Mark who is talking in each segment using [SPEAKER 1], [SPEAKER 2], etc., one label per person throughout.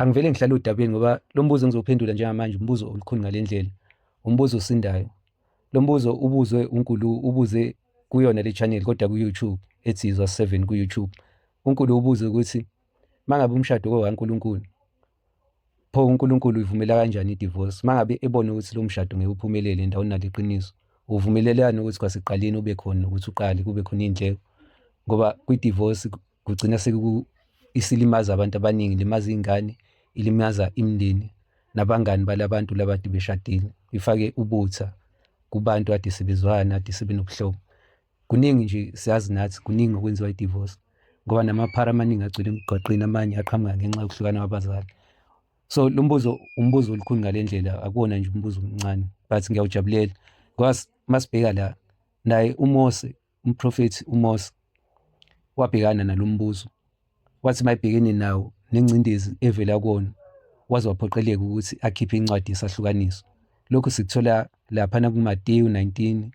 [SPEAKER 1] Angivele ngihlale udabeni ngoba lo mbuzo engizophendula njengamanje umbuzo olukhuni ngale ndlela, umbuzo osindayo. Lo mbuzo ubuzwe uNkulu, ubuze kuyona le channel kodwa ku-YouTube ethi Izwa 7 ku-YouTube. uNkulu ubuze ukuthi mangabe umshado kowaNkulunkulu, pho uNkulunkulu uvumela kanjani i-divorce? Mangabe ebona ukuthi lo mshado ngeke uphumelele and awunaliqiniso, uvumelelana ukuthi kwasekuqaleni ube khona ukuthi uqale kube khona iy'ndleko, ngoba kwi-divorce kugcina isilimaza abantu abaningi, ilimaza iy'ngane, ilimaza imindeni nabangani balabantu labade beshadile, ifake ubutha kubantu ade sebezwana, ade sebenobuhlobo. Kuningi nje siyazi nathi, kuningi okwenziwa i-divorce ngoba namaphara amaningi agcwele emgwaqeni, amanye aqhamuka ngenxa yokuhlukana kwabazali. So lo mbuzo umbuzo olukhuni ngale ndlela, akuwona nje umbuzo omncane, but ngiyawujabulela ngoba masibheka la, naye uMose, umprofethi uMose wabhekana nalo mbuzo, wathi mayebhekene nawo nengcindezi evela kuwona, waze waphoqeleka ukuthi akhiphe incwadi yesahlukaniso. Lokhu sikuthola laphana kuMateyu 19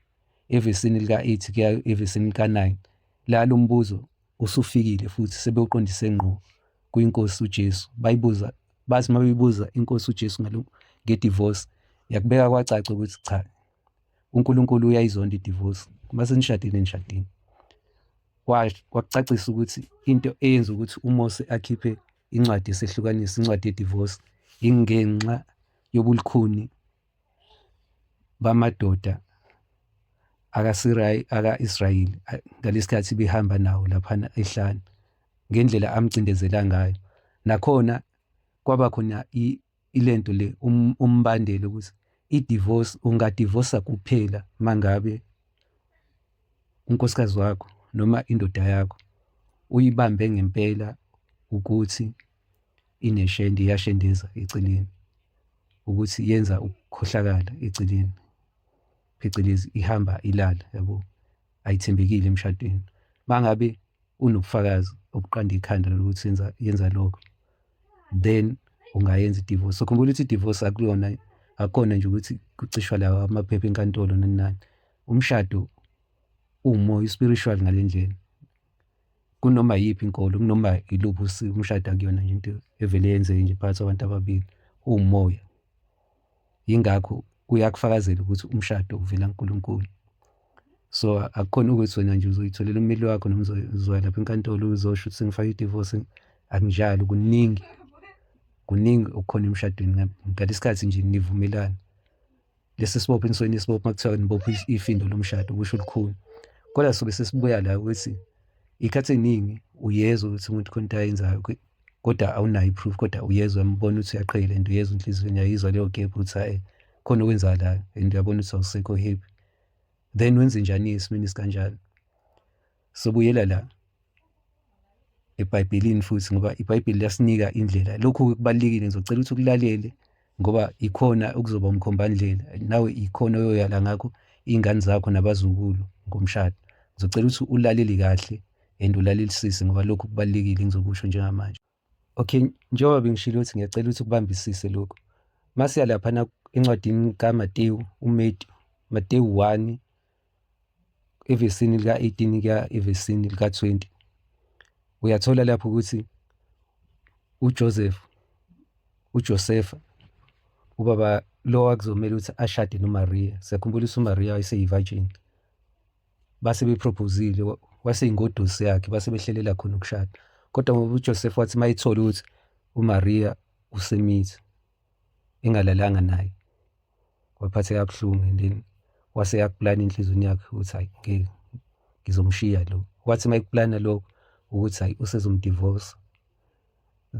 [SPEAKER 1] evesini lika-8 kuya evesini lika-9. La lo mbuzo usufikile futhi sebewuqondise ngqo kwinkosi uJesu. Bathi mabeyibuza inkosi uJesu nge-divorce, yakubeka kwacaca ukuthi cha, uNkulunkulu uyayizonda i-divorce, mase nishadile nishadile. Wakucacisa ukuthi into eyenza ukuthi uMose akhiphe incwadi yesehlukaniso, incwadi ye-divorce, ingenxa yobulukhuni bamadoda aka-Israyeli ngalesikhathi behamba nawo laphana ehlane, ngendlela amcindezela ngayo. Nakhona kwaba khona ilento le, umbandela ukuthi i-divorce ungadivosa kuphela mangabe unkosikazi wakho noma indoda yakho uyibambe ngempela ukuthi ineshende, iyashendeza eceleni, ukuthi yenza ukukhohlakala eceleni, phecelezi ihamba ilala, yabo, ayithembekile emshadweni. Mangabe unobufakazi obuqanda ikhanda lokuthi yenza lokho, then ungayenza i-divorce. So khumbula ukuthi i-divorce akukona nje ukuthi kucishwa lawa amaphepha enkantolo nani nani. Umshado umoya, spiritual ngale ndlela. Kunoma yiphi inkolo, kunoma iluphi usiko, umshado akuyona nje into evele yenzeke nje phakathi kwabantu ababili, umoya. Yingakho uyakufakazela ukuthi umshado uvela kuNkulunkulu. So akukhona ukuthi wena nje uzoyitholela ummeli wakho noma uzoya lapha enkantolo uzosho ukuthi sengifake i-divorce. Akunjalo, kuningi okukhona emshadweni. Ngalesikhathi nje nivumelana, lesi sibopho enisuke nisibopho makuthiwa nibophe ifindo lomshado, kusho olukhulu. Kodwa sobe sesibuya la ukuthi ikhathi eningi uyezwa ukuthi umuntu khona into ayenzayo, kodwa awunayo i-proof, kodwa uyezwa, uyambona ukuthi uyaqhela and uyezwa inhliziyweni, uyayizwa leyo gap ukuthi hayi khona okwenzakalayo and uyabona ukuthi awusekho happy. Then wenze njani esimeni esikanjalo? Sobuyela la eBhayibhelini futhi, ngoba iBhayibheli liyasinika indlela. Lokhu kubalulekile, ngizocela ukuthi ukulalele ngoba ikhona okuzoba umkhombandlela, nawe ikhona oyoyala ngakho iy'ngane zakho nabazukulu ngomshado. Ngizocela ukuthi ulalele kahle and ulalelisise ngoba lokhu kubalulekile engizokusho njengamanje. Okay, njengoba bengishilo ukuthi ngiyacela ukuthi ukubambisise lokhu. Masiya laphana encwadini kaMateyu, Mateyu 1 evesini lika-18 kuya evesini lika-20, uyathola lapho ukuthi uJosefa, ubaba lo akuzomela ukuthi ashade noMaria. Siyakhumbula ukuthi uMaria wayeseyi-virgin, base beprophozile, waseyingodosi yakhe, base behlelela khona ukushada. Kodwa ngoba uJosefa wathi mayithola ukuthi uMaria usemithi, engalalanga naye, waphatheka kabuhlungu and then wase yakuplana enhlizweni yakhe ukuthi hayi ngeke ngizomshiya lo. Wathi mayekuplana lokho ukuthi hayi usezomdivorce,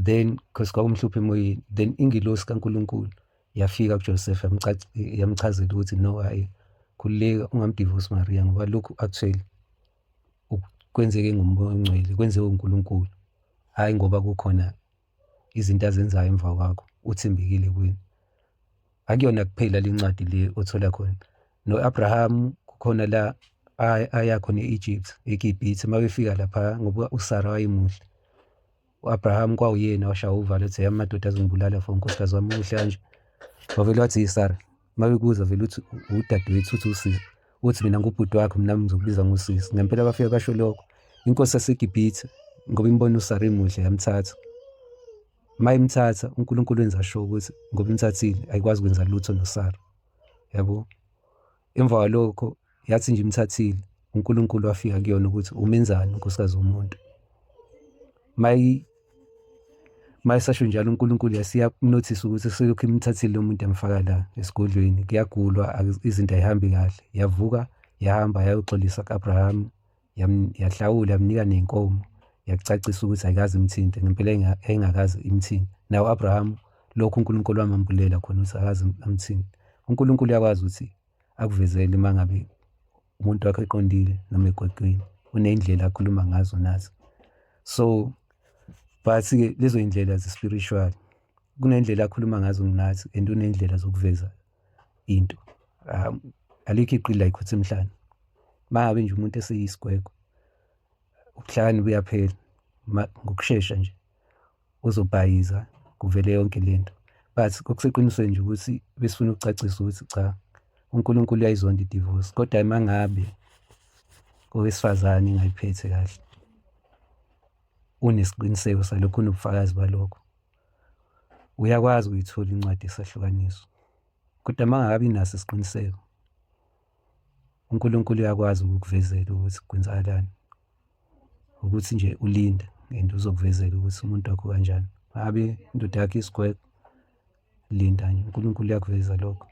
[SPEAKER 1] then because kwakumhlupha emoyeni, then ingilosi kaNkulunkulu yafika kuJosefa yamchazela ukuthi no, hayi khululeka, ungamdivorce uMaria ngoba lokhu actually kwenzeke ngomoya ongcwele, kwenzeke uNkulunkulu, hayi ngoba kukhona izinto azenzayo emva kwakho, uthembekile kuwena. Akuyona kuphela lencwadi le othola khona. No-Abraham kukhona la aya khona eGibhithe, mabefika lapha ngoba uSara wayemuhle. U-Abraham kwawuyena washaya uvalo ethi amadoda azongibulala for unkosikazi wami muhle kanje. Wavele wathi Sara, mabekuza vele uthi udadewethu, uthi usisi, uthi mina ngubhuti wakho, mina ngizokubiza ngosisi. Ngempela bafika basho lokho. Inkosi yaseGibhithe ngoba imbona uSara emuhle yamthatha. mayimthatha uNkulunkulu wenza sure ukuthi ngoba imthathile ayikwazi ukwenza lutho noSara, yabo. Emva kwalokho yathi nje imthathile uNkulunkulu wafika kuyona ukuthi umenzani unkosikazi womuntu. Mayisasho njalo uNkulunkulu yasiyanothisa ukuthi selokhu imthathile lo muntu yamfaka la esigodlweni, kuyagulwa, izinto ayihambi kahle. Yavuka yahamba yayoxolisa ku-Abraham, yahlawula, yamnika nenkomo, yakucacisa ukuthi ayikazi imthinte, ngempela engakazi imthinte. Nawo u-Abraham lokhu uNkulunkulu wamambulela khona ukuthi akazi amthinte. uNkulunkulu uyakwazi ukuthi akuvezele uma ngabe umuntu wakho eqondile noma egwegwini, uney'ndlela akhuluma ngazo nazo. So but-ke lezo y'ndlela ze-spiritual, kuney'ndlela akhuluma ngazo nathi and uney'ndlela zokuveza into. Alikho iqili la yikhotha emhlane. Uma ngabe nje umuntu eseyisigwegwe, ubuhlakani buyaphela, ngokushesha nje uzobhayiza kuvele yonke lento. But okuseqinisweni nje ukuthi besifuna ukucacisa ukuthi cha, uNkulunkulu uyayizonda i-divorce, kodwa uma ngabe owesifazane engayiphethe kahle, unesiqiniseko salokho, unobufakazi balokho, uyakwazi ukuyithola incwadi yesahlukaniso. Kodwa uma ngabe inaso isiqiniseko, uNkulunkulu uyakwazi ukukuvezela ukuthi kwenzakalani, ukuthi nje ulinde and uzokuvezela ukuthi umuntu wakho kanjani. Ngabe indoda yakho isigwegwe, linda nje, uNkulunkulu uyakuveza lokho.